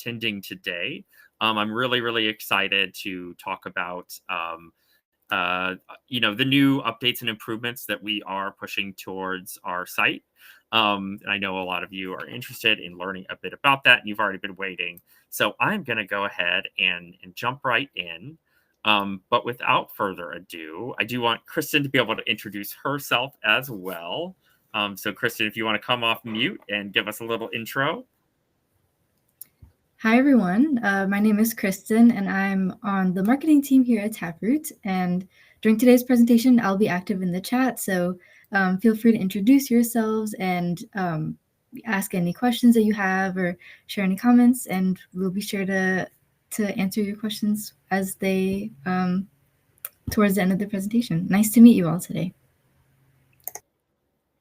attending today. I'm really, really excited to talk about the new updates and improvements that we are pushing towards our site. And I know a lot of you are interested in learning a bit about that, and you've already been waiting. So I'm going to go ahead and jump right in. But without further ado, I do want Kristen to be able to introduce herself as well. So Kristen, if you want to come off mute and give us a little intro. Hi, everyone. My name is Kristen, and I'm on the marketing team here at Taproot. And during today's presentation, I'll be active in the chat. So feel free to introduce yourselves and ask any questions that you have or share any comments. And we'll be sure to answer your questions as they towards the end of the presentation. Nice to meet you all today.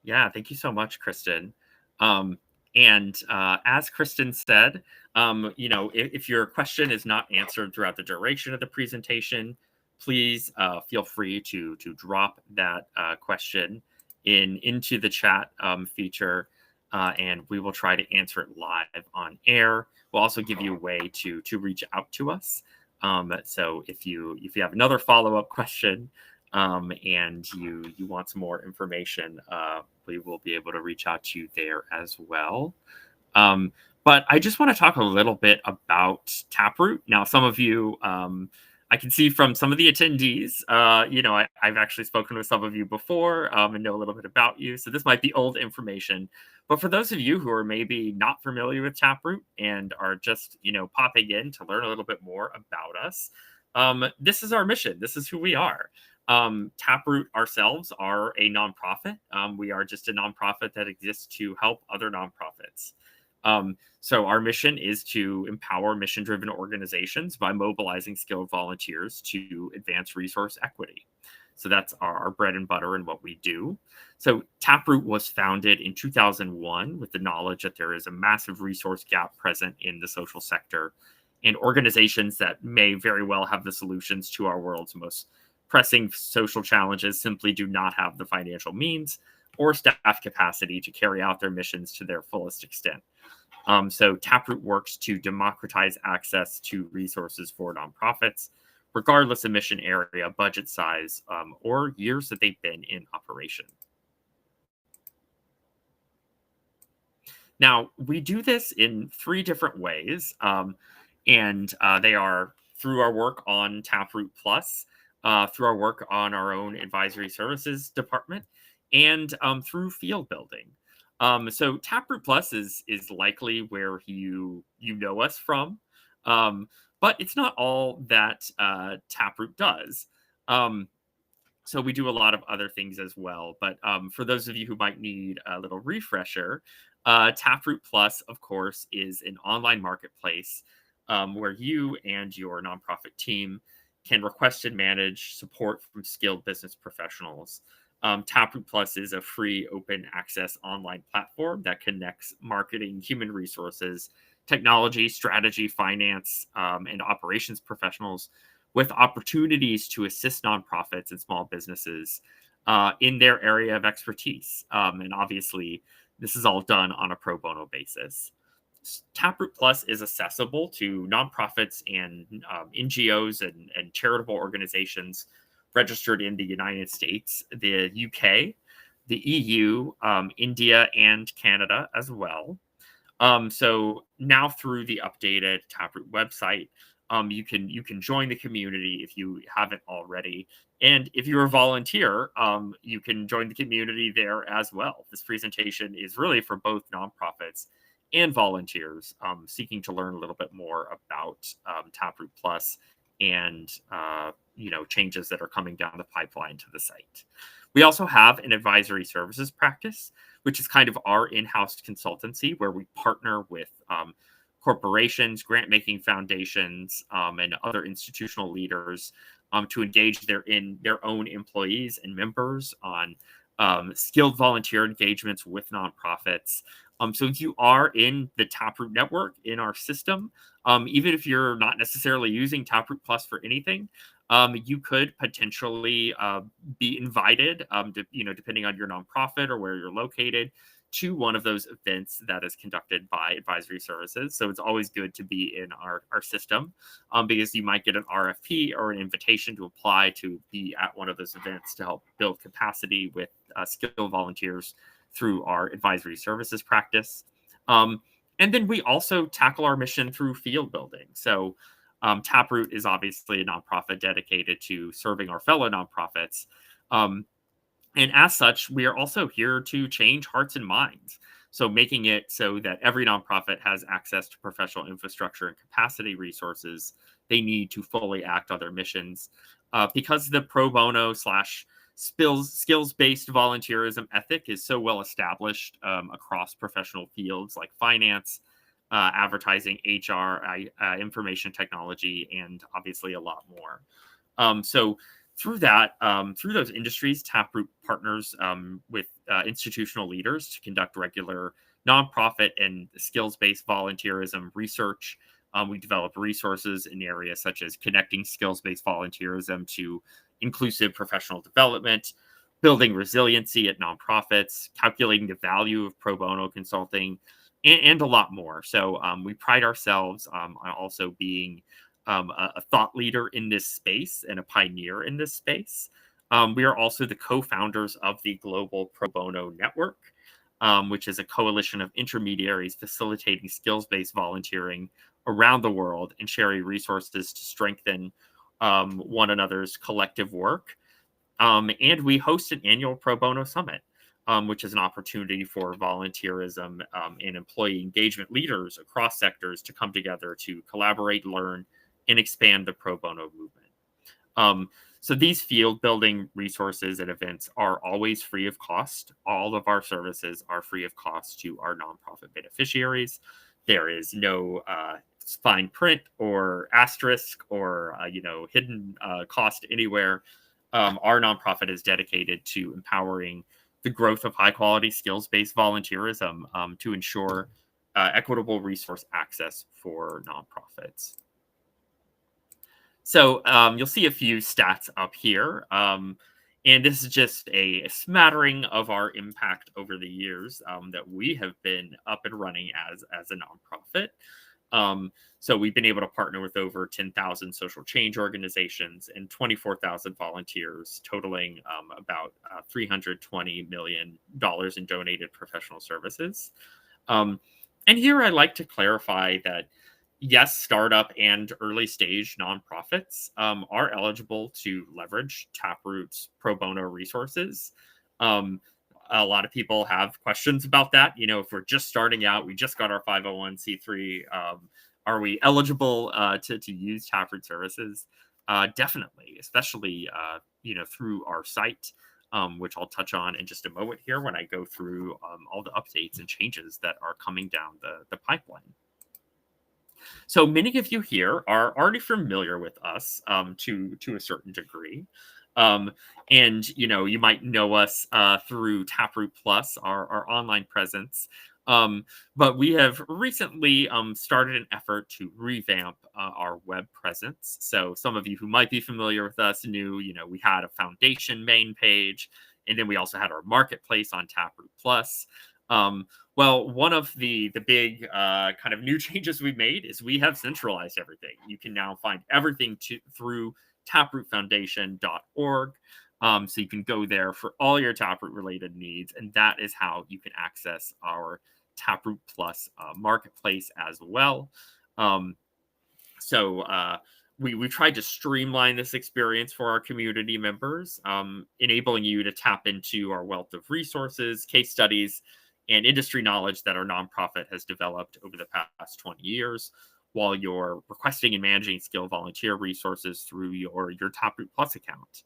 Yeah, thank you so much, Kristen. And as Kristen said, if your question is not answered throughout the duration of the presentation, please feel free to drop that question into the chat feature, and we will try to answer it live on air. We'll also give you a way to reach out to us. So if you have another follow-up question, and you want some more information, we will be able to reach out to you there as well. But I just want to talk a little bit about Taproot. Now, some of you, I can see from some of the attendees, I've actually spoken with some of you before and know a little bit about you. So this might be old information. But for those of you who are maybe not familiar with Taproot and are just, popping in to learn a little bit more about us, this is our mission. This is who we are. Taproot ourselves are a nonprofit. We are just a nonprofit that exists to help other nonprofits. So our mission is to empower mission-driven organizations by mobilizing skilled volunteers to advance resource equity. So that's our bread and butter and what we do. So Taproot was founded in 2001 with the knowledge that there is a massive resource gap present in the social sector, and organizations that may very well have the solutions to our world's most pressing social challenges simply do not have the financial means or staff capacity to carry out their missions to their fullest extent. So Taproot works to democratize access to resources for nonprofits, regardless of mission area, budget size, or years that they've been in operation. Now, we do this in 3 different ways, and they are through our work on Taproot Plus, through our work on our own advisory services department, and through field building. So Taproot Plus is likely where you know us from, but it's not all that Taproot does. So we do a lot of other things as well. But for those of you who might need a little refresher, Taproot Plus, of course, is an online marketplace where you and your nonprofit team can request and manage support from skilled business professionals. Taproot Plus is a free open access online platform that connects marketing, human resources, technology, strategy, finance, and operations professionals with opportunities to assist nonprofits and small businesses in their area of expertise. And obviously, this is all done on a pro bono basis. Taproot Plus is accessible to nonprofits and NGOs and charitable organizations registered in the United States, the UK, the EU, India, and Canada as well. So now through the updated Taproot website, you can join the community if you haven't already. And if you're a volunteer, you can join the community there as well. This presentation is really for both nonprofits and volunteers seeking to learn a little bit more about Taproot Plus and changes that are coming down the pipeline to the site. We also have an advisory services practice, which is kind of our in-house consultancy where we partner with corporations, grant-making foundations, and other institutional leaders to engage their own employees and members on skilled volunteer engagements with nonprofits. So if you are in the Taproot network in our system, even if you're not necessarily using Taproot Plus for anything, you could potentially be invited, depending on your nonprofit or where you're located, to one of those events that is conducted by advisory services. So it's always good to be in our system, because you might get an RFP or an invitation to apply to be at one of those events to help build capacity with skilled volunteers through our advisory services practice. And then we also tackle our mission through field building. So Taproot is obviously a nonprofit dedicated to serving our fellow nonprofits. And as such, we are also here to change hearts and minds. So making it so that every nonprofit has access to professional infrastructure and capacity resources they need to fully act on their missions. Because the pro bono slash skills-based volunteerism ethic is so well established across professional fields like finance, advertising, HR, information technology, and obviously a lot more. So through that, through those industries, Taproot partners with institutional leaders to conduct regular nonprofit and skills-based volunteerism research. We develop resources in areas such as connecting skills-based volunteerism to inclusive professional development, building resiliency at nonprofits, calculating the value of pro bono consulting, and a lot more. So we pride ourselves on also being a thought leader in this space and a pioneer in this space. We are also the co-founders of the Global Pro Bono Network, which is a coalition of intermediaries facilitating skills-based volunteering around the world and sharing resources to strengthen one another's collective work. And we host an annual Pro Bono Summit, which is an opportunity for volunteerism and employee engagement leaders across sectors to come together to collaborate, learn, and expand the pro bono movement. So these field building resources and events are always free of cost. All of our services are free of cost to our nonprofit beneficiaries. There is no fine print or asterisk or hidden cost anywhere. Our nonprofit is dedicated to empowering the growth of high quality skills based volunteerism to ensure equitable resource access for nonprofits. So you'll see a few stats up here. And this is just a smattering of our impact over the years that we have been up and running as a nonprofit. So we've been able to partner with over 10,000 social change organizations and 24,000 volunteers, totaling about $320 million in donated professional services. And here I'd like to clarify that yes, startup and early stage nonprofits are eligible to leverage Taproot's pro bono resources. A lot of people have questions about that. If we're just starting out, we just got our 501c3, are we eligible to use Taproot services? Definitely, especially through our site, which I'll touch on in just a moment here when I go through all the updates and changes that are coming down the pipeline. So many of you here are already familiar with us to a certain degree. And you might know us through Taproot Plus, our online presence. But we have recently started an effort to revamp our web presence. So some of you who might be familiar with us knew, we had a foundation main page, and then we also had our marketplace on Taproot Plus. Well, one of the big kind of new changes we made is we have centralized everything. You can now find everything through taprootfoundation.org. So you can go there for all your Taproot related needs. And that is how you can access our Taproot Plus marketplace as well. We tried to streamline this experience for our community members, enabling you to tap into our wealth of resources, case studies, and industry knowledge that our nonprofit has developed over the past 20 years, while you're requesting and managing skilled volunteer resources through your Taproot Plus account.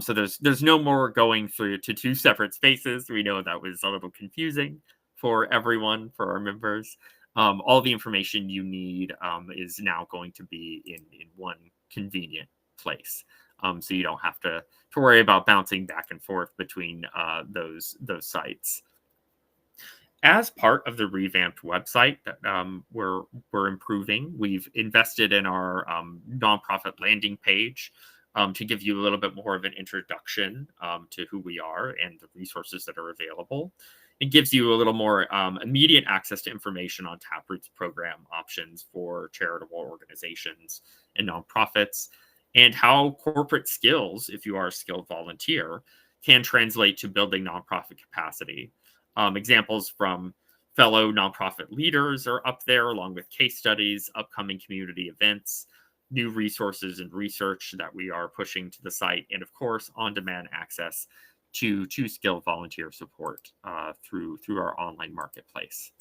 So there's no more going through to two separate spaces. We know that was a little confusing for everyone, for our members. All the information you need is now going to be in one convenient place. So you don't have to worry about bouncing back and forth between those sites. As part of the revamped website that we're improving, we've invested in our nonprofit landing page to give you a little bit more of an introduction to who we are and the resources that are available. It gives you a little more immediate access to information on Taproot's program options for charitable organizations and nonprofits, and how corporate skills, if you are a skilled volunteer, can translate to building nonprofit capacity. Examples from fellow nonprofit leaders are up there, along with case studies, upcoming community events, new resources and research that we are pushing to the site, and of course, on-demand access to skilled volunteer support through our online marketplace.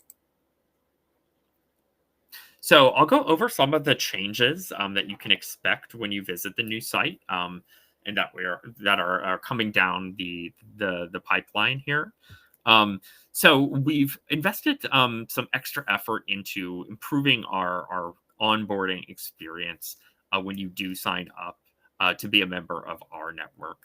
So I'll go over some of the changes that you can expect when you visit the new site, and that are coming down the pipeline here. So we've invested some extra effort into improving our onboarding experience when you do sign up to be a member of our network.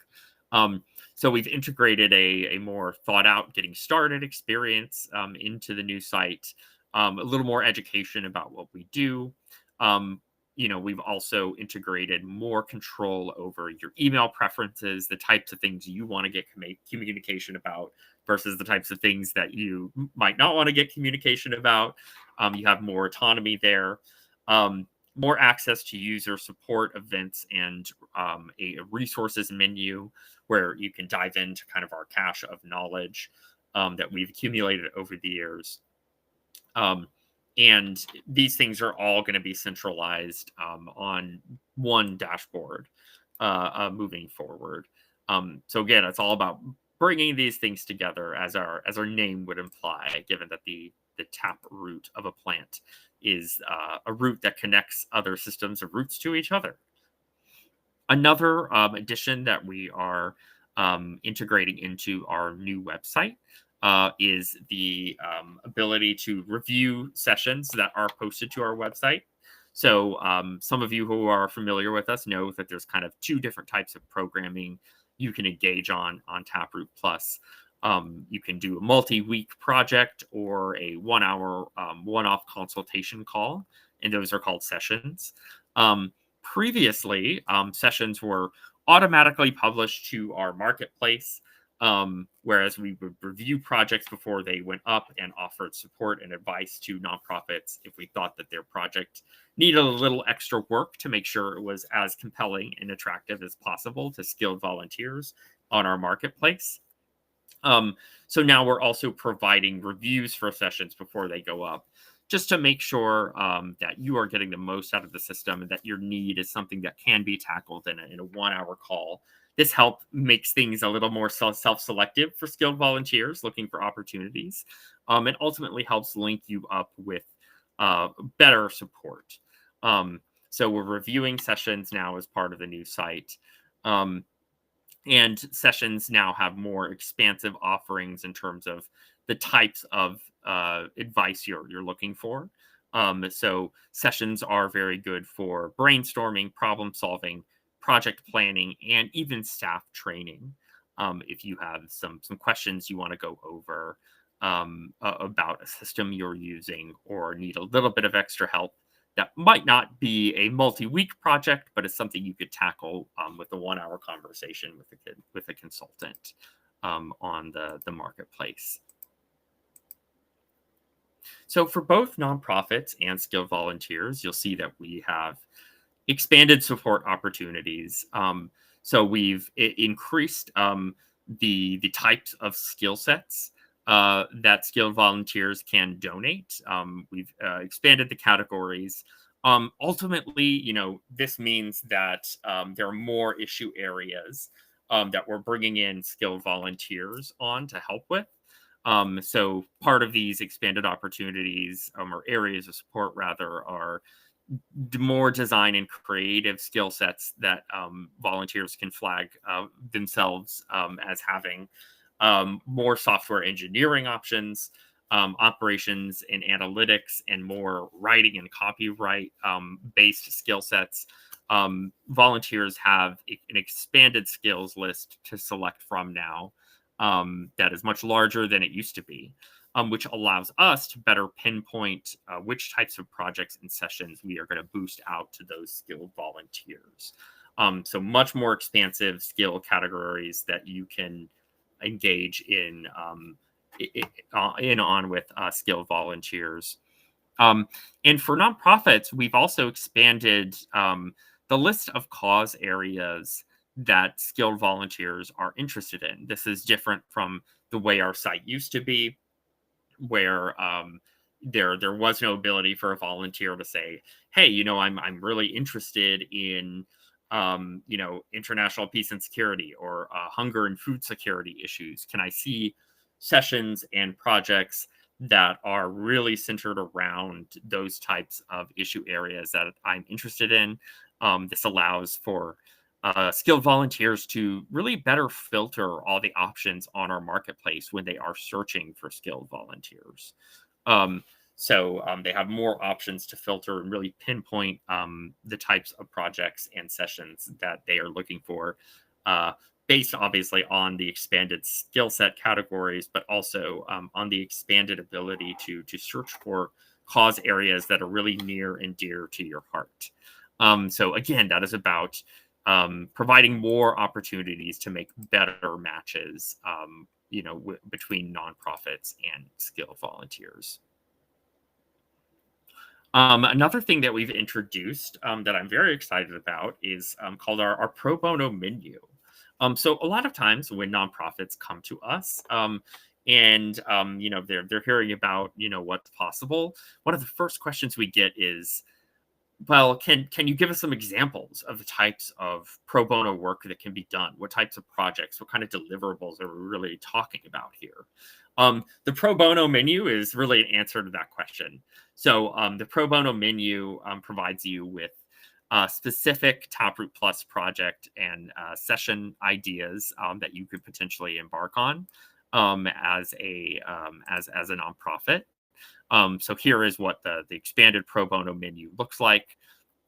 So we've integrated a more thought out getting started experience into the new site, a little more education about what we do. Um, we've also integrated more control over your email preferences, the types of things you want to get communication about versus the types of things that you might not want to get communication about. You have more autonomy there. More access to user support events and a resources menu where you can dive into kind of our cache of knowledge that we've accumulated over the years. And these things are all going to be centralized on one dashboard moving forward. So again, it's all about bringing these things together, as our name would imply, given that the tap root of a plant is a root that connects other systems of roots to each other. Another addition that we are integrating into our new website is the ability to review sessions that are posted to our website. So some of you who are familiar with us know that there's kind of two different types of programming you can engage on Taproot Plus. You can do a multi-week project or a 1 hour one-off consultation call, and those are called sessions. Previously, sessions were automatically published to our marketplace, whereas we would review projects before they went up and offered support and advice to nonprofits if we thought that their project needed a little extra work to make sure it was as compelling and attractive as possible to skilled volunteers on our marketplace. So now we're also providing reviews for sessions before they go up, just to make sure that you are getting the most out of the system and that your need is something that can be tackled in a 1 hour call. This help makes things a little more self-selective for skilled volunteers looking for opportunities. It ultimately helps link you up with better support. So we're reviewing sessions now as part of the new site. And sessions now have more expansive offerings in terms of the types of advice you're looking for. So sessions are very good for brainstorming, problem solving, project planning, and even staff training. If you have some questions you want to go over about a system you're using or need a little bit of extra help, that might not be a multi-week project, but it's something you could tackle with a 1 hour conversation with a consultant on the marketplace. So for both nonprofits and skilled volunteers, you'll see that we have expanded support opportunities. So we've increased the types of skill sets that skilled volunteers can donate. We've expanded the categories. Ultimately, this means that there are more issue areas that we're bringing in skilled volunteers on to help with. So part of these expanded opportunities or areas of support, rather, are more design and creative skill sets that volunteers can flag themselves as having. More software engineering options, operations and analytics, and more writing and copyright based skill sets. Volunteers have an expanded skills list to select from now that is much larger than it used to be, which allows us to better pinpoint which types of projects and sessions we are going to boost out to those skilled volunteers. So much more expansive skill categories that you can engage in in on with skilled volunteers. Um, and for nonprofits, we've also expanded the list of cause areas that skilled volunteers are interested in. This is different from the way our site used to be, where there was no ability for a volunteer to say, "Hey, I'm really interested in international peace and security or hunger and food security issues. Can I see sessions and projects that are really centered around those types of issue areas that I'm interested in?" This allows for skilled volunteers to really better filter all the options on our marketplace when they are searching for skilled volunteers. Um, so they have more options to filter and really pinpoint the types of projects and sessions that they are looking for, uh, based obviously on the expanded skill set categories, but also on the expanded ability to search for cause areas that are really near and dear to your heart. So again, that is about providing more opportunities to make better matches, between nonprofits and skilled volunteers. Another thing that we've introduced that I'm very excited about is called our pro bono menu. So a lot of times when nonprofits come to us, and they're hearing about what's possible, one of the first questions we get is, well, can you give us some examples of the types of pro bono work that can be done? What types of projects? What kind of deliverables are we really talking about here? The pro bono menu is really an answer to that question. So the pro bono menu provides you with specific Taproot Plus project and session ideas that you could potentially embark on as a nonprofit. So here is what the expanded pro bono menu looks like.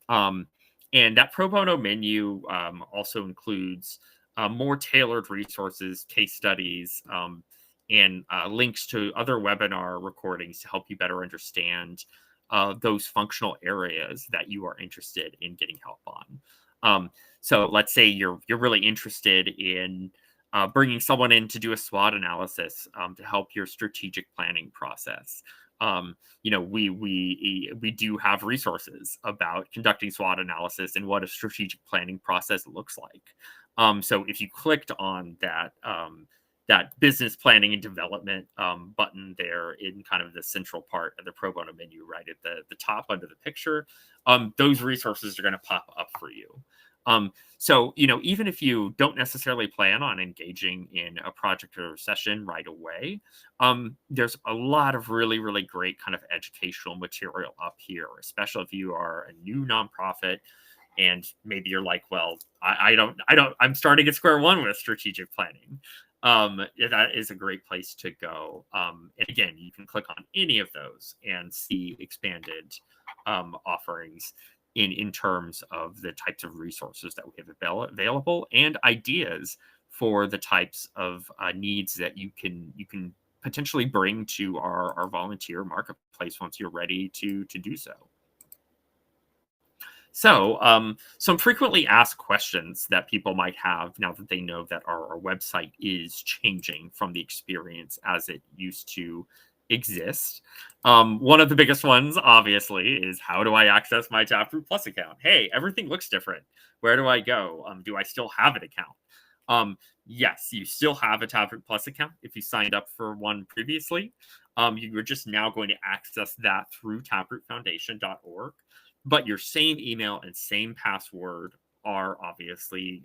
Um, and that pro bono menu also includes more tailored resources, case studies, and links to other webinar recordings to help you better understand those functional areas that you are interested in getting help on. So let's say you're really interested in bringing someone in to do a SWOT analysis to help your strategic planning process. We do have resources about conducting SWOT analysis and what a strategic planning process looks like. So if you clicked on that business planning and development button there in kind of the central part of the pro bono menu, right at the top under the picture, those resources are going to pop up for you. So, even if you don't necessarily plan on engaging in a project or session right away, there's a lot of really, really great kind of educational material up here, especially if you are a new nonprofit and maybe you're like, well, I'm starting at square one with strategic planning. That is a great place to go. And again, you can click on any of those and see expanded offerings in terms of the types of resources that we have available and ideas for the types of needs that you can potentially bring to our volunteer marketplace once you're ready to do so. So, some frequently asked questions that people might have now that they know that our website is changing from the experience as it used to exist. One of the biggest ones, obviously, is how do I access my Taproot Plus account? Hey, everything looks different. Where do I go? Do I still have an account? Yes, you still have a Taproot Plus account if you signed up for one previously. You are just now going to access that through taprootfoundation.org, but your same email and same password are obviously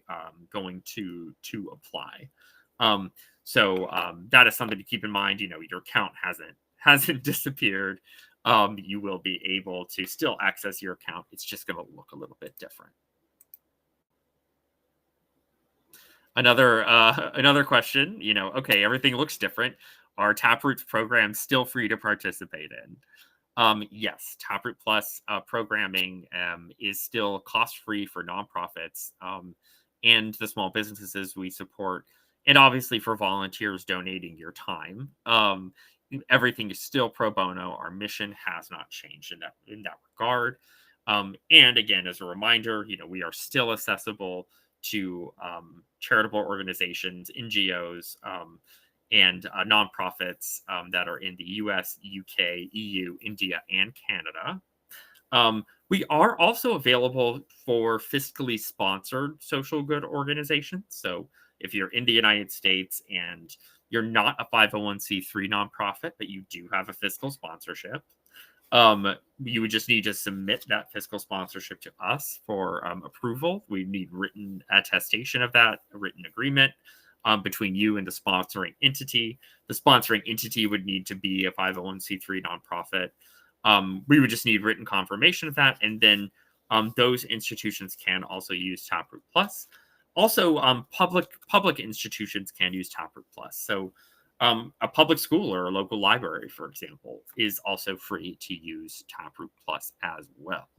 going to apply. So that is something to keep in mind. Your account hasn't disappeared. You will be able to still access your account. It's just going to look a little bit different. Another question. Okay, everything looks different. Are Taproot's programs still free to participate in? Yes, Taproot Plus programming is still cost-free for nonprofits and the small businesses we support, and obviously for volunteers donating your time. Everything is still pro bono. Our mission has not changed in that regard. And again, as a reminder, we are still accessible to charitable organizations, NGOs, and nonprofits that are in the US, UK, EU, India, and Canada. We are also available for fiscally sponsored social good organizations. So if you're in the United States and you're not a 501c3 nonprofit, but you do have a fiscal sponsorship, you would just need to submit that fiscal sponsorship to us for approval. We need written attestation of that, a written agreement between you and the sponsoring entity. The sponsoring entity would need to be a 501c3 nonprofit. We would just need written confirmation of that, and then those institutions can also use Taproot Plus. Also, public institutions can use Taproot Plus. So, a public school or a local library, for example, is also free to use Taproot Plus as well.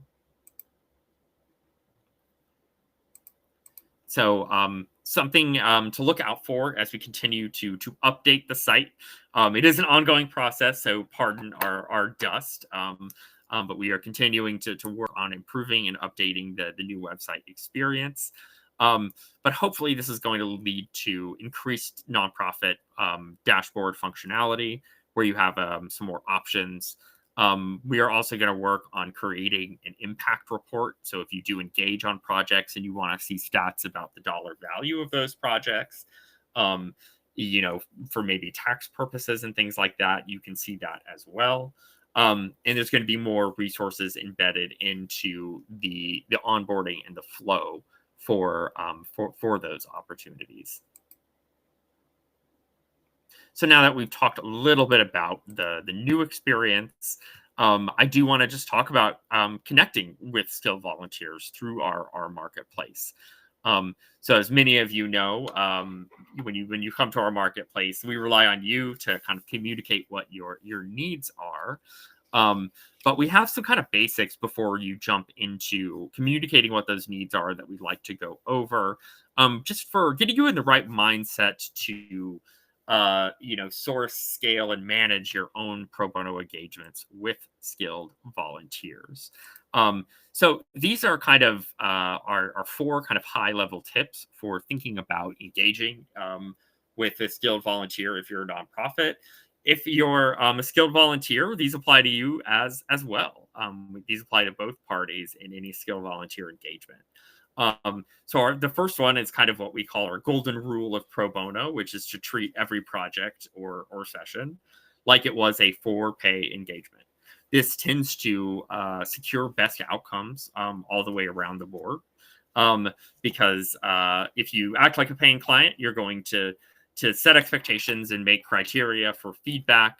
So something to look out for as we continue to update the site. It is an ongoing process, so pardon our dust. But we are continuing to work on improving and updating the new website experience. But hopefully this is going to lead to increased nonprofit dashboard functionality where you have some more options. We are also going to work on creating an impact report. So if you do engage on projects and you want to see stats about the dollar value of those projects, you know, for maybe tax purposes and things like that, you can see that as well. And there's going to be more resources embedded into the onboarding and the flow for those opportunities. So now that we've talked a little bit about the new experience, I do want to just talk about connecting with skilled volunteers through our marketplace. So as many of you know, when you come to our marketplace, we rely on you to kind of communicate what your needs are. But we have some kind of basics before you jump into communicating what those needs are that we'd like to go over, just for getting you in the right mindset to source, scale, and manage your own pro bono engagements with skilled volunteers. So these are kind of our four kind of high level tips for thinking about engaging with a skilled volunteer if you're a nonprofit. If you're a skilled volunteer, these apply to you as well. These apply to both parties in any skilled volunteer engagement. So the first one is kind of what we call our golden rule of pro bono, which is to treat every project or session like it was a for pay engagement. This tends to secure best outcomes all the way around the board. Because if you act like a paying client, you're going to set expectations and make criteria for feedback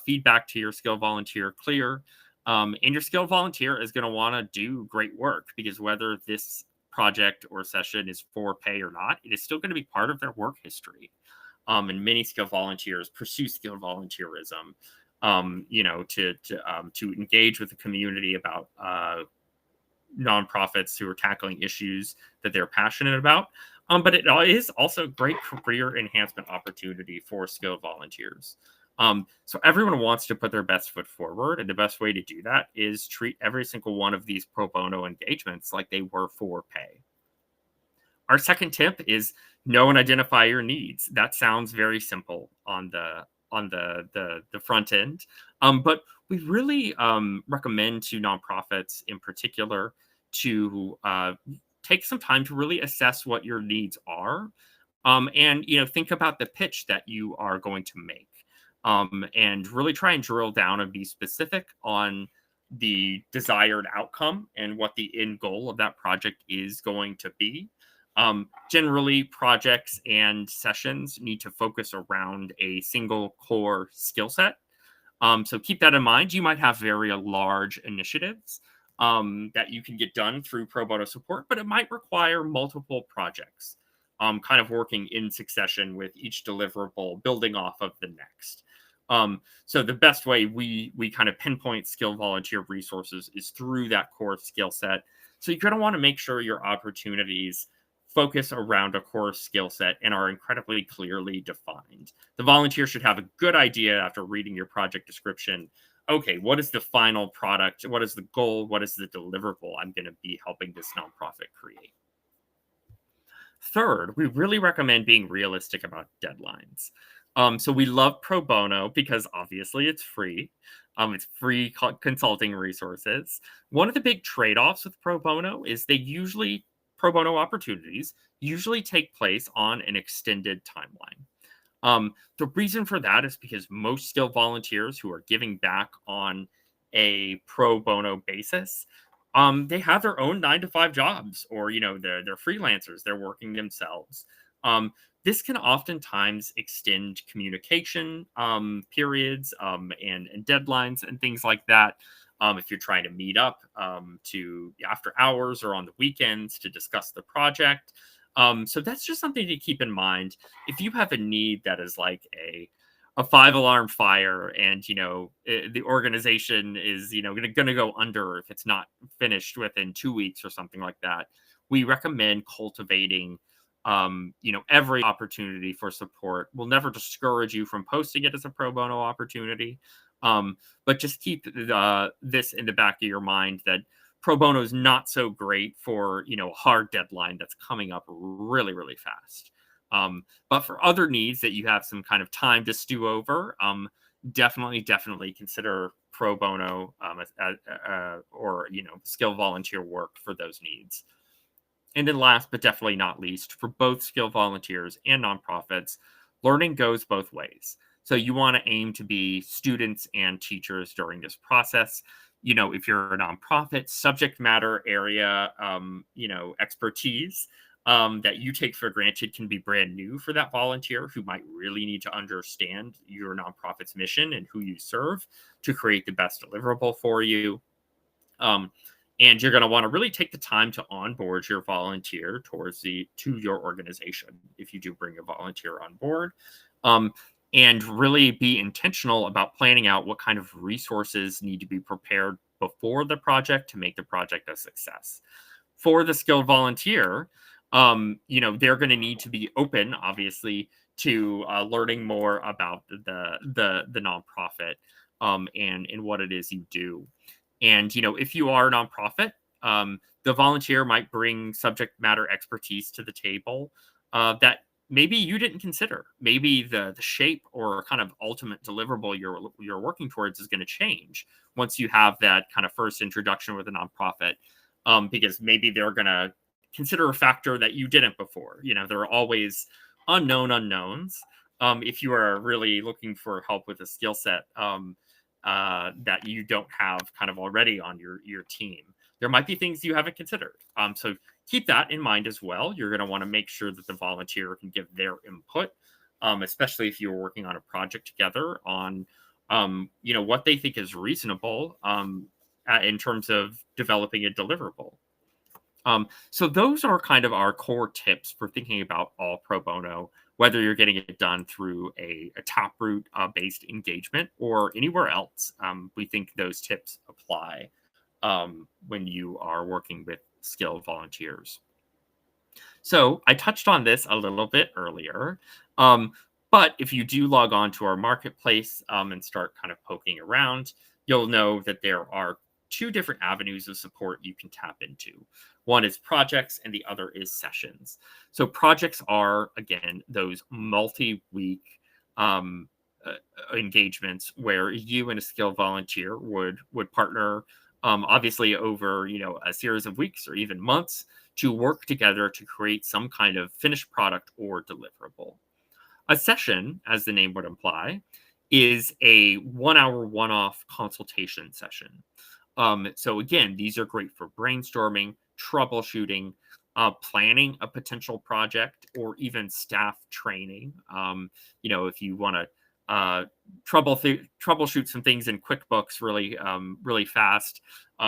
feedback to your skilled volunteer clear. And your skilled volunteer is going to want to do great work, because whether this project or session is for pay or not, it is still going to be part of their work history. And many skilled volunteers pursue skilled volunteerism, to engage with the community about nonprofits who are tackling issues that they're passionate about. But it is also great career enhancement opportunity for skilled volunteers. So everyone wants to put their best foot forward, and the best way to do that is treat every single one of these pro bono engagements like they were for pay. Our second tip is know and identify your needs. That sounds very simple on the front end, but we really recommend to nonprofits in particular to take some time to really assess what your needs are, and think about the pitch that you are going to make. And really try and drill down and be specific on the desired outcome and what the end goal of that project is going to be. Generally, projects and sessions need to focus around a single core skill set. So keep that in mind. You might have very large initiatives that you can get done through pro bono support, but it might require multiple projects, kind of working in succession with each deliverable building off of the next. So the best way we kind of pinpoint skilled volunteer resources is through that core skill set. So you're going to want to make sure your opportunities focus around a core skill set and are incredibly clearly defined. The volunteer should have a good idea after reading your project description. Okay, what is the final product? What is the goal? What is the deliverable I'm going to be helping this nonprofit create? Third, we really recommend being realistic about deadlines. So we love pro bono because obviously it's free. It's free consulting resources. One of the big trade-offs with pro bono is pro bono opportunities usually take place on an extended timeline. The reason for that is because most skilled volunteers who are giving back on a pro bono basis, they have their own 9 to 5 jobs, or they're freelancers. They're working themselves. Um, this can oftentimes extend communication periods and deadlines and things like that. If you're trying to meet up to after hours or on the weekends to discuss the project. So that's just something to keep in mind. If you have a need that is like a 5 alarm fire, and the organization is going to go under if it's not finished within 2 weeks or something like that, we recommend cultivating every opportunity for support. We'll never discourage you from posting it as a pro bono opportunity, but just keep this in the back of your mind that pro bono is not so great for a hard deadline that's coming up really, really fast. But for other needs that you have some kind of time to stew over, definitely consider pro bono or skill volunteer work for those needs. And then last but definitely not least, for both skill volunteers and nonprofits, learning goes both ways. So you want to aim to be students and teachers during this process. If you're a nonprofit, subject matter area, expertise that you take for granted can be brand new for that volunteer who might really need to understand your nonprofit's mission and who you serve to create the best deliverable for you. Um, and you're going to want to really take the time to onboard your volunteer to your organization if you do bring a volunteer on board. And really be intentional about planning out what kind of resources need to be prepared before the project to make the project a success. For the skilled volunteer, they're going to need to be open, obviously, to learning more about the nonprofit and what it is you do. And if you are a nonprofit, the volunteer might bring subject matter expertise to the table that maybe you didn't consider. Maybe the shape or kind of ultimate deliverable you're working towards is going to change once you have that kind of first introduction with a nonprofit, because maybe they're going to consider a factor that you didn't before. There are always unknown unknowns. If you are really looking for help with a skill set that you don't have kind of already on your team, there might be things you haven't considered. So keep that in mind as well. You're going to want to make sure that the volunteer can give their input, especially if you're working on a project together on, what they think is reasonable in terms of developing a deliverable. So those are kind of our core tips for thinking about all pro bono, whether you're getting it done through a Taproot based engagement or anywhere else. We think those tips apply when you are working with skilled volunteers. So I touched on this a little bit earlier, but if you do log on to our marketplace and start kind of poking around, you'll know that there are 2 different avenues of support you can tap into. One is projects and the other is sessions. So projects are, again, those multi-week engagements where you and a skilled volunteer would partner, obviously over a series of weeks or even months, to work together to create some kind of finished product or deliverable. A session, as the name would imply, is a 1-hour one-off consultation session. So again, these are great for brainstorming, troubleshooting, planning a potential project, or even staff training. If you want to troubleshoot some things in QuickBooks really fast,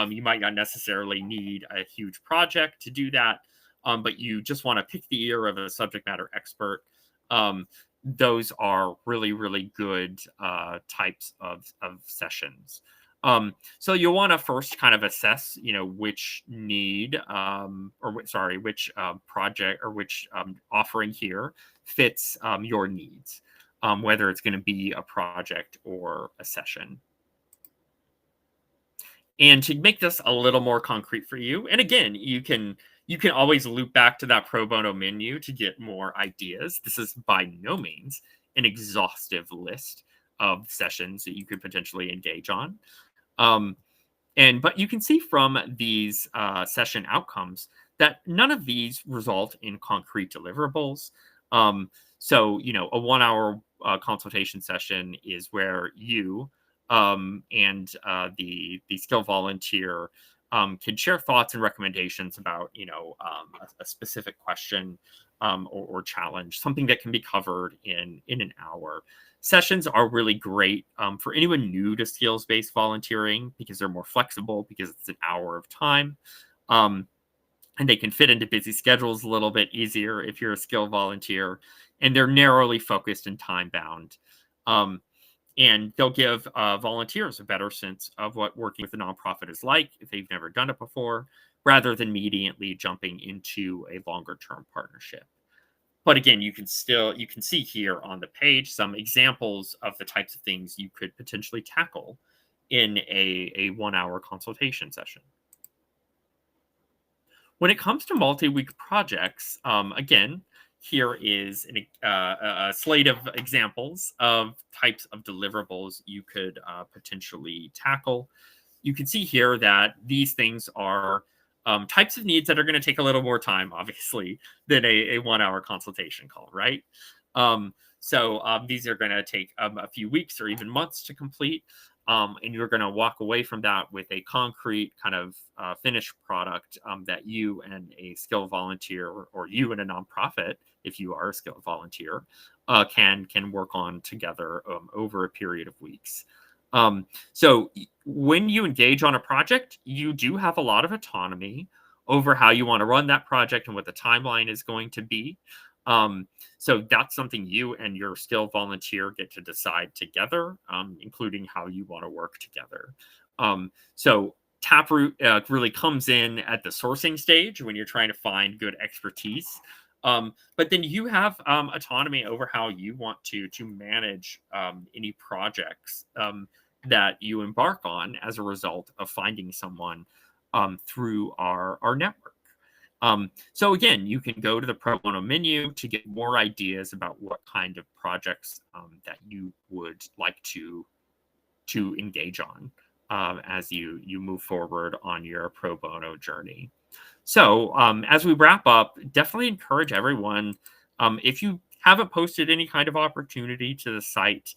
you might not necessarily need a huge project to do that, but you just want to pick the ear of a subject matter expert. Those are really good types of sessions. So you'll want to first kind of assess, which need, which project or which offering here fits your needs, whether it's going to be a project or a session. And to make this a little more concrete for you, and again, you can You can always loop back to that pro bono menu to get more ideas. This is by no means an exhaustive list of sessions that you could potentially engage on. Um, but you can see from these session outcomes that none of these result in concrete deliverables. Um, so, a 1 hour consultation session is where you and the skill volunteer can share thoughts and recommendations about, a specific question or challenge, something that can be covered in an hour. Sessions are really great for anyone new to skills-based volunteering because they're more flexible, because it's an hour of time. Um, and they can fit into busy schedules a little bit easier if you're a skill volunteer. And they're narrowly focused and time bound. Um, and they'll give volunteers a better sense of what working with a nonprofit is like if they've never done it before, rather than immediately jumping into a longer term partnership. But again, you can see here on the page some examples of the types of things you could potentially tackle in a 1 hour consultation session. When it comes to multi-week projects, again, here is a slate of examples of types of deliverables you could potentially tackle. You can see here that these things are types of needs that are going to take a little more time, obviously, than a 1 hour consultation call, right? These are going to take a few weeks or even months to complete. And you're going to walk away from that with a concrete kind of finished product that you and a skill volunteer, or you and a nonprofit, if you are a skill volunteer, can work on together over a period of weeks. So when you engage on a project, you do have a lot of autonomy over how you want to run that project and what the timeline is going to be. So that's something you and your skill volunteer get to decide together, including how you want to work together. So Taproot really comes in at the sourcing stage when you're trying to find good expertise. But then you have autonomy over how you want to manage any projects that you embark on as a result of finding someone through our network. So again, you can go to the pro bono menu to get more ideas about what kind of projects that you would like to engage on as you move forward on your pro bono journey. So as we wrap up, definitely encourage everyone, if you haven't posted any kind of opportunity to the site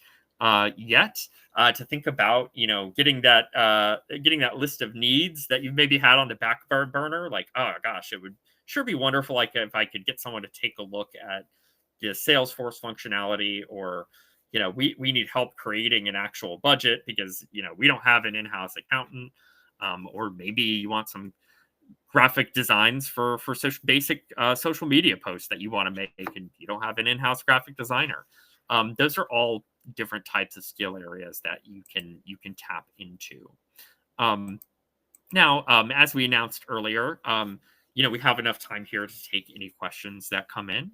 yet, to think about, getting that list of needs that you've maybe had on the back burner. Like, oh gosh, it would sure be wonderful, like if I could get someone to take a look at the Salesforce functionality, or we need help creating an actual budget because we don't have an in-house accountant, or maybe you want some graphic designs for such basic social media posts that you want to make, and you don't have an in-house graphic designer. Those are all different types of skill areas that you can tap into. Now, as we announced earlier, we have enough time here to take any questions that come in.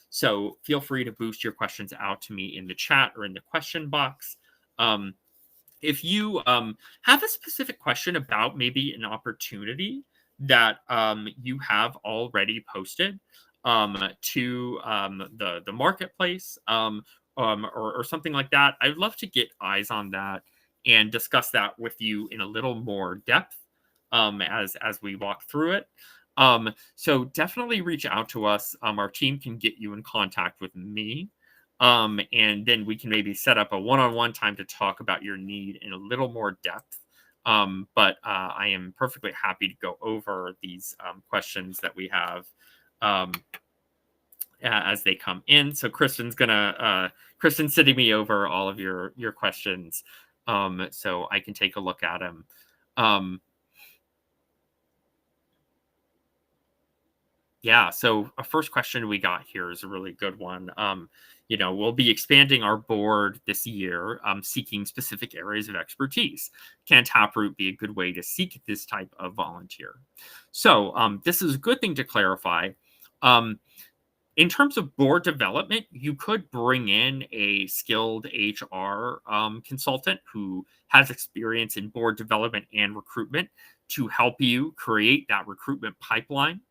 So feel free to boost your questions out to me in the chat or in the question box. If you have a specific question about maybe an opportunity that you have already posted to the marketplace, or something like that, I'd love to get eyes on that and discuss that with you in a little more depth as we walk through it. So definitely reach out to us. Our team can get you in contact with me. And then we can maybe set up a one-on-one time to talk about your need in a little more depth. But I am perfectly happy to go over these questions that we have as they come in. So Kristen's sending me over all of your questions, so I can take a look at them. Yeah, so a first question we got here is a really good one. We'll be expanding our board this year, seeking specific areas of expertise. Can Taproot be a good way to seek this type of volunteer? So this is a good thing to clarify. In terms of board development, you could bring in a skilled HR consultant who has experience in board development and recruitment to help you create that recruitment pipeline.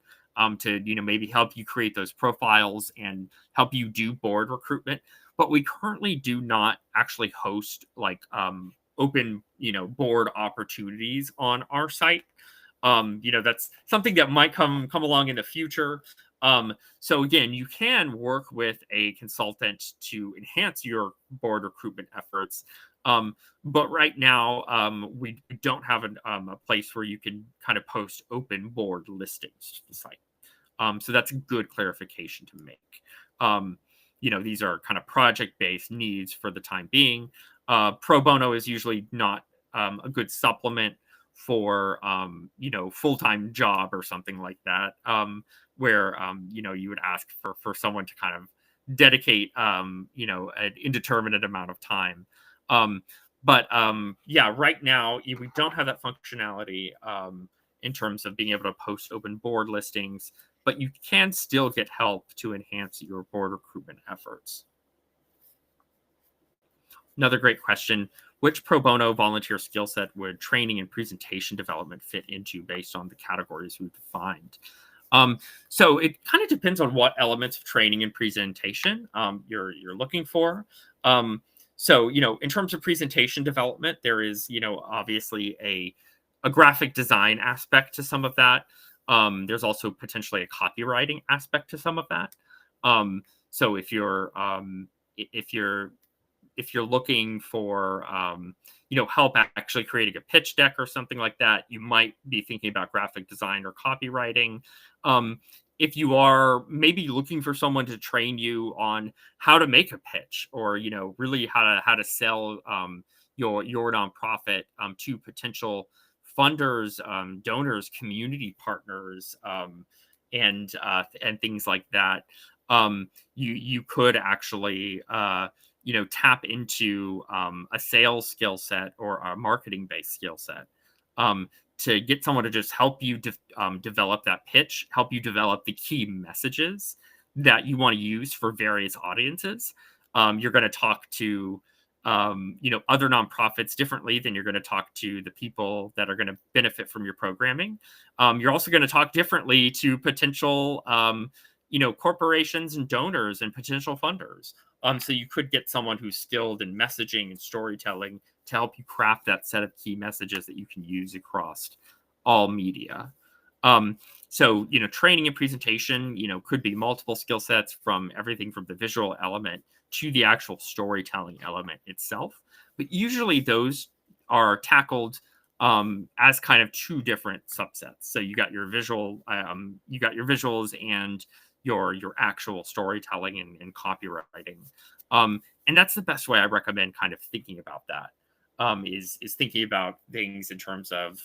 To maybe help you create those profiles and help you do board recruitment. But we currently do not actually host like open board opportunities on our site. That's something that might come along in the future. So again, you can work with a consultant to enhance your board recruitment efforts. But right now, we don't have a place where you can kind of post open board listings to the site. So that's a good clarification to make. These are kind of project-based needs for the time being. Pro bono is usually not a good supplement for full-time job or something like that, where you would ask for someone to kind of dedicate an indeterminate amount of time. But yeah, right now we don't have that functionality in terms of being able to post open board listings, but you can still get help to enhance your board recruitment efforts. Another great question: which pro bono volunteer skill set would training and presentation development fit into based on the categories we've defined? So it kind of depends on what elements of training and presentation you're looking for. So in terms of presentation development, there is obviously a graphic design aspect to some of that. There's also potentially a copywriting aspect to some of that. So if you're looking for help actually creating a pitch deck or something like that, you might be thinking about graphic design or copywriting. If you are maybe looking for someone to train you on how to make a pitch, or really how to sell your nonprofit to potential funders, donors, community partners, and things like that, you could actually tap into a sales skill set or a marketing based skill set to get someone to just help you develop that pitch, help you develop the key messages that you want to use for various audiences. You're going to talk to other nonprofits differently than you're going to talk to the people that are going to benefit from your programming. You're also going to talk differently to potential corporations and donors and potential funders. So you could get someone who's skilled in messaging and storytelling to help you craft that set of key messages that you can use across all media. So training and presentation, could be multiple skill sets, from everything from the visual element to the actual storytelling element itself. But usually those are tackled as kind of two different subsets. So you got your visuals and your actual storytelling and copywriting. And that's the best way I recommend kind of thinking about that, is thinking about things in terms of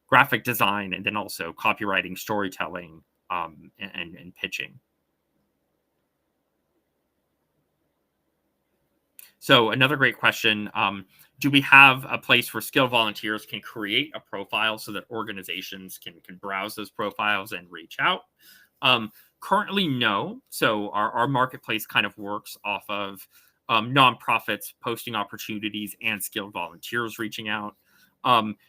graphic design, and then also copywriting, storytelling, and pitching. So another great question: do we have a place where skilled volunteers can create a profile so that organizations can browse those profiles and reach out? Currently, no. So our marketplace kind of works off of nonprofits posting opportunities and skilled volunteers reaching out.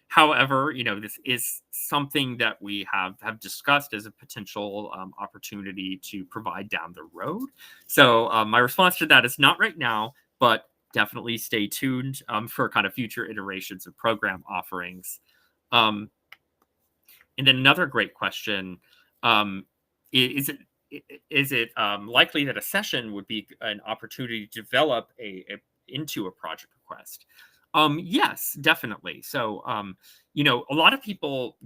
However, this is something that we have discussed as a potential opportunity to provide down the road. So my response to that is not right now, but definitely stay tuned for kind of future iterations of program offerings. And then another great question: is it likely that a session would be an opportunity to develop into a project request? Yes, definitely. So, a lot of people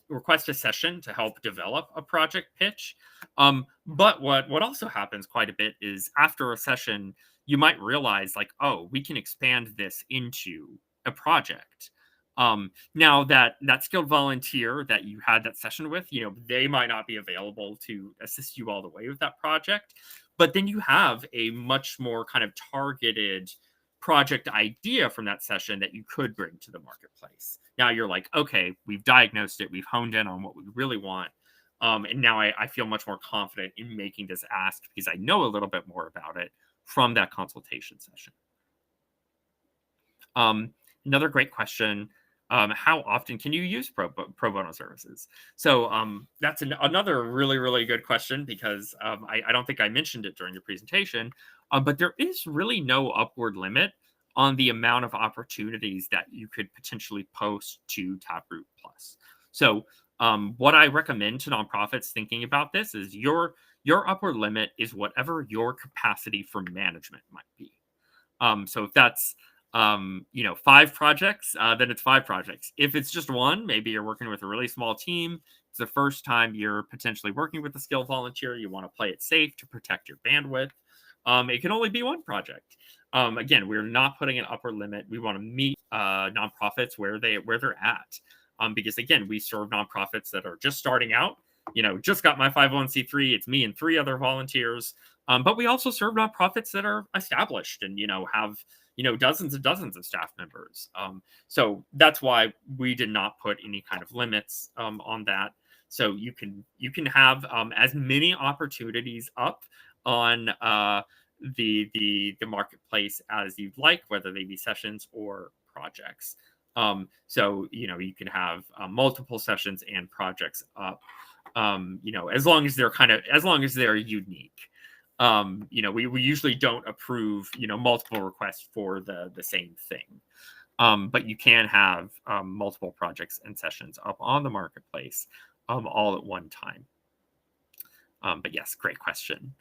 request a session to help develop a project pitch. But what also happens quite a bit is, after a session, you might realize, like, oh, we can expand this into a project. Now that skilled volunteer that you had that session with, they might not be available to assist you all the way with that project, but then you have a much more kind of targeted project idea from that session that you could bring to the marketplace. Now you're like, okay, we've diagnosed it, we've honed in on what we really want. And now I feel much more confident in making this ask because I know a little bit more about it from that consultation session. Another great question. How often can you use pro bono services? So that's another really, really good question because I don't think I mentioned it during the presentation, but there is really no upward limit on the amount of opportunities that you could potentially post to Taproot Plus. So what I recommend to nonprofits thinking about this is your upward limit is whatever your capacity for management might be. So if that's 5 projects, then it's 5 projects. If it's just one, maybe you're working with a really small team. It's the first time you're potentially working with a skilled volunteer. You want to play it safe to protect your bandwidth. It can only be one project. Again, we're not putting an upper limit. We want to meet nonprofits where they're at, because again, we serve nonprofits that are just starting out. Just got my 501c3. It's me and 3 other volunteers. But we also serve nonprofits that are established and have dozens and dozens of staff members. So that's why we did not put any kind of limits on that. So you can have as many opportunities up on the marketplace as you'd like, whether they be sessions or projects. So you can have multiple sessions and projects up. As long as they're unique. We usually don't approve, multiple requests for the same thing. But you can have multiple projects and sessions up on the marketplace all at one time. But yes, great question.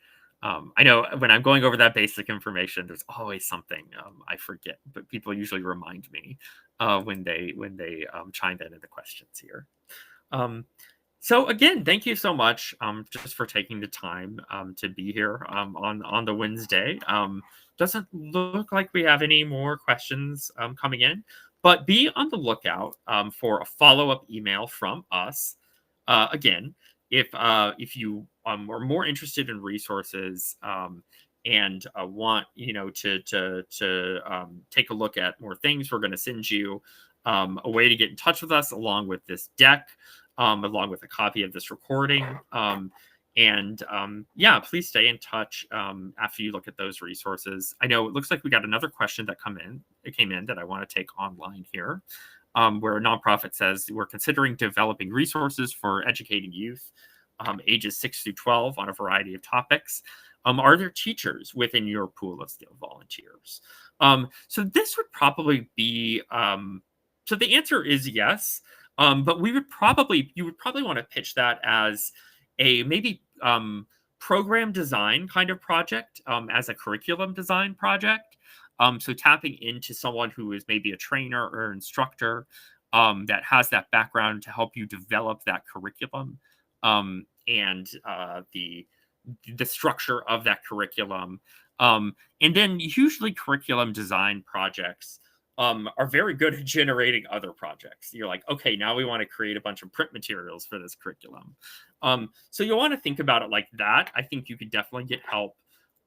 I know when I'm going over that basic information, there's always something I forget, but people usually remind me when they chime in the questions here. So again, thank you so much just for taking the time to be here on the Wednesday. Doesn't look like we have any more questions coming in, but be on the lookout for a follow-up email from us. Again, if you are more interested in resources and want to take a look at more things, we're going to send you a way to get in touch with us along with this deck. Along with a copy of this recording. Please stay in touch after you look at those resources. I know it looks like we got another question that came in that I want to take online here, where a nonprofit says, we're considering developing resources for educating youth ages 6 through 12 on a variety of topics. Are there teachers within your pool of skilled volunteers? So this would probably be, so the answer is yes. But you would probably want to pitch that as a maybe program design kind of project, as a curriculum design project. So tapping into someone who is maybe a trainer or instructor that has that background to help you develop that curriculum and the structure of that curriculum. And then usually curriculum design projects are very good at generating other projects. You're like, okay, now we want to create a bunch of print materials for this curriculum. So you'll want to think about it like that. I think you could definitely get help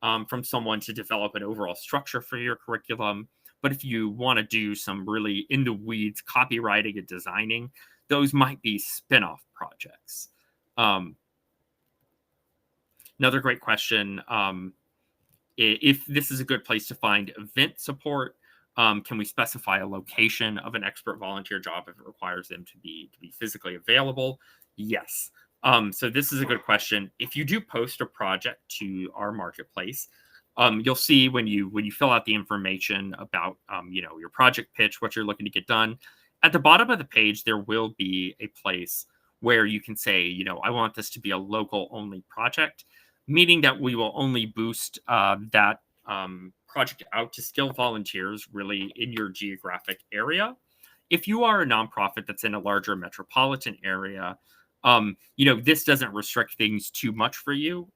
from someone to develop an overall structure for your curriculum. But if you want to do some really in the weeds copywriting and designing, those might be spin-off projects. Another great question. If this is a good place to find event support, can we specify a location of an expert volunteer job if it requires them to be physically available? Yes. So this is a good question. If you do post a project to our marketplace, you'll see when you fill out the information about your project pitch, what you're looking to get done. At the bottom of the page, there will be a place where you can say, I want this to be a local only project, meaning that we will only boost that project out to skilled volunteers really in your geographic area. If you are a nonprofit that's in a larger metropolitan area, this doesn't restrict things too much for you.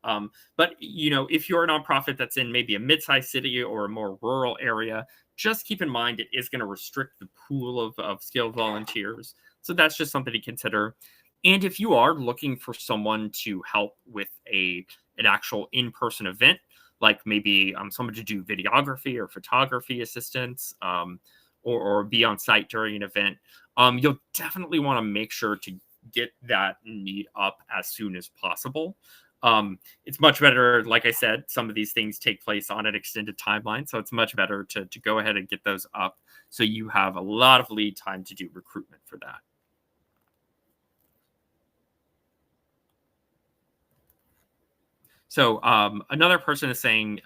But if you're a nonprofit that's in maybe a mid-sized city or a more rural area, just keep in mind it is going to restrict the pool of skilled volunteers. So that's just something to consider. And if you are looking for someone to help with an actual in-person event, like maybe someone to do videography or photography assistance, or be on site during an event, you'll definitely want to make sure to get that need up as soon as possible. It's much better, like I said, some of these things take place on an extended timeline, so it's much better to go ahead and get those up so you have a lot of lead time to do recruitment for that. So another person is saying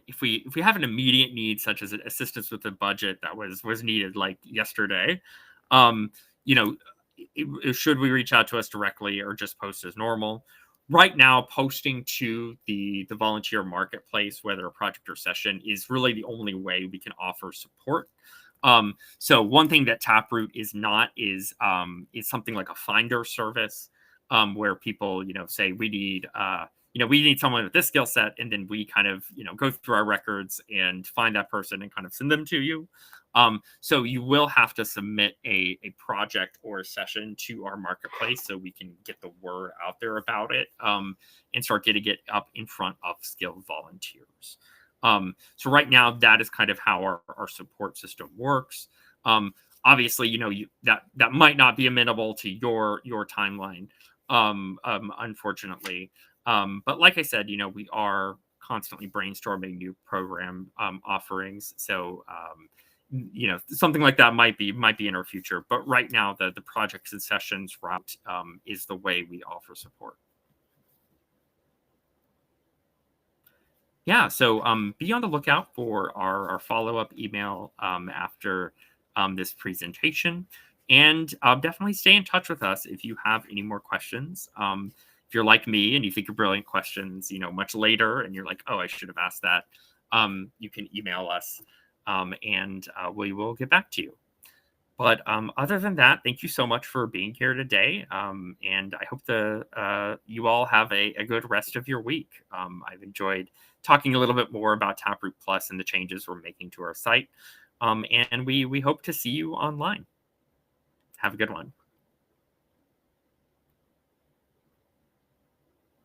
if we have an immediate need such as assistance with the budget that was needed like yesterday, um, you know, should we reach out to us directly or just post as normal? Right now, posting to the volunteer marketplace, whether a project or session, is really the only way we can offer support. So one thing that Taproot is not is something like a finder service, where people say we need someone with this skill set, and then we kind of go through our records and find that person and kind of send them to you. So you will have to submit a project or a session to our marketplace so we can get the word out there about it, and start getting it up in front of skilled volunteers. So right now, that is kind of how our support system works. Obviously, that might not be amenable to your timeline, unfortunately. But like I said, we are constantly brainstorming new program offerings. So something like that might be in our future. But right now, the projects and sessions route is the way we offer support. Yeah, so be on the lookout for our follow-up email after this presentation. And definitely stay in touch with us if you have any more questions. If you're like me and you think of brilliant questions, much later, and you're like, oh, I should have asked that, you can email us, and we will get back to you. But other than that, thank you so much for being here today. And I hope you all have a good rest of your week. I've enjoyed talking a little bit more about Taproot Plus and the changes we're making to our site. And we hope to see you online. Have a good one.